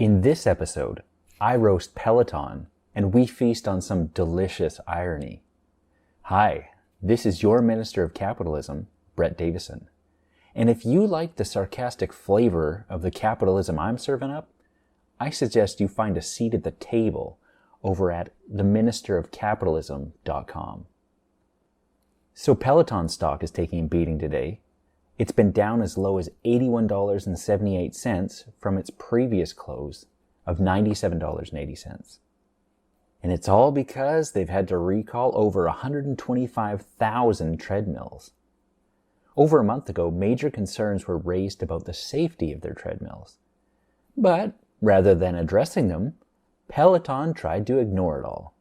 In this episode, I roast Peloton and we feast on some delicious irony. Hi, this is your Minister of Capitalism, Brett Davison. And if you like the sarcastic flavor of the capitalism I'm serving up, I suggest you find a seat at the table over at theministerofcapitalism.com. So Peloton stock is taking a beating today. It's been down as low as $81.78 from its previous close of $97.80. And it's all because they've had to recall over 125,000 treadmills. Over a month ago, major concerns were raised about the safety of their treadmills. But rather than addressing them, Peloton tried to ignore it all.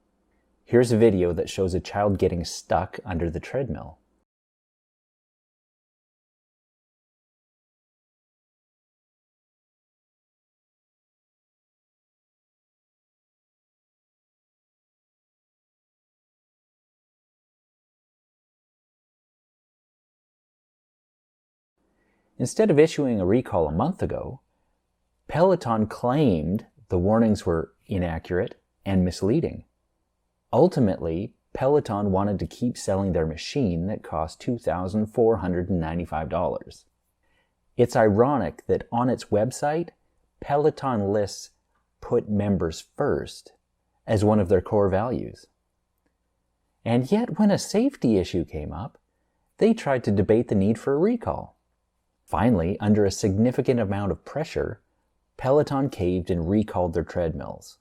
Here's a video that shows a child getting stuck under the treadmill. Instead of issuing a recall a month ago, Peloton claimed the warnings were inaccurate and misleading. Ultimately, Peloton wanted to keep selling their machine that cost $2,495. It's ironic that on its website, Peloton lists "put members first" as one of their core values. And yet, when a safety issue came up, they tried to debate the need for a recall. Finally, under a significant amount of pressure, Peloton caved and recalled their treadmills.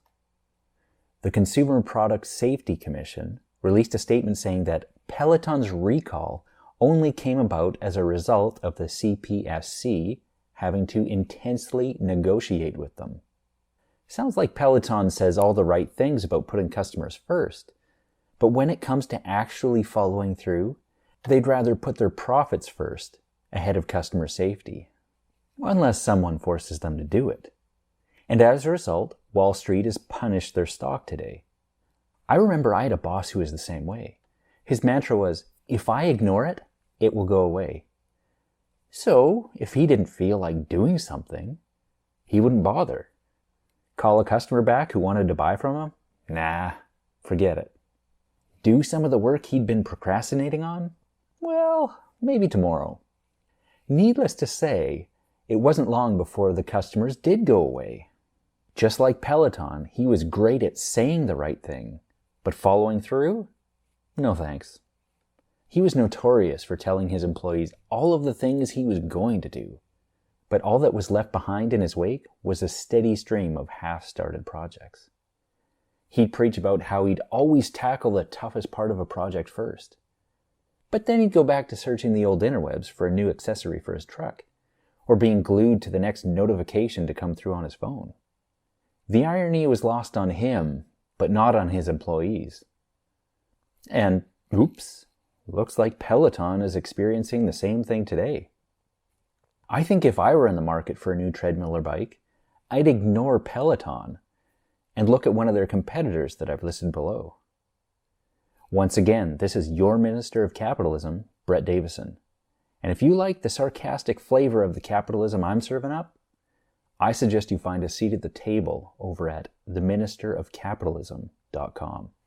The Consumer Product Safety Commission released a statement saying that Peloton's recall only came about as a result of the CPSC having to intensely negotiate with them. Sounds like Peloton says all the right things about putting customers first, but when it comes to actually following through, they'd rather put their profits first ahead of customer safety, unless someone forces them to do it. And as a result, Wall Street has punished their stock today. I remember I had a boss who was the same way. His mantra was, if I ignore it, it will go away. So, if he didn't feel like doing something, he wouldn't bother. Call a customer back who wanted to buy from him? Nah, forget it. Do some of the work he'd been procrastinating on? Well, maybe tomorrow. Needless to say, it wasn't long before the customers did go away. Just like Peloton, he was great at saying the right thing, but following through? No thanks. He was notorious for telling his employees all of the things he was going to do, but all that was left behind in his wake was a steady stream of half-started projects. He'd preach about how he'd always tackle the toughest part of a project first. But then he'd go back to searching the old interwebs for a new accessory for his truck, or being glued to the next notification to come through on his phone. The irony was lost on him, but not on his employees. And, oops, looks like Peloton is experiencing the same thing today. I think if I were in the market for a new treadmill or bike, I'd ignore Peloton and look at one of their competitors that I've listed below. Once again, this is your Minister of Capitalism, Brett Davison. And if you like the sarcastic flavor of the capitalism I'm serving up, I suggest you find a seat at the table over at theministerofcapitalism.com.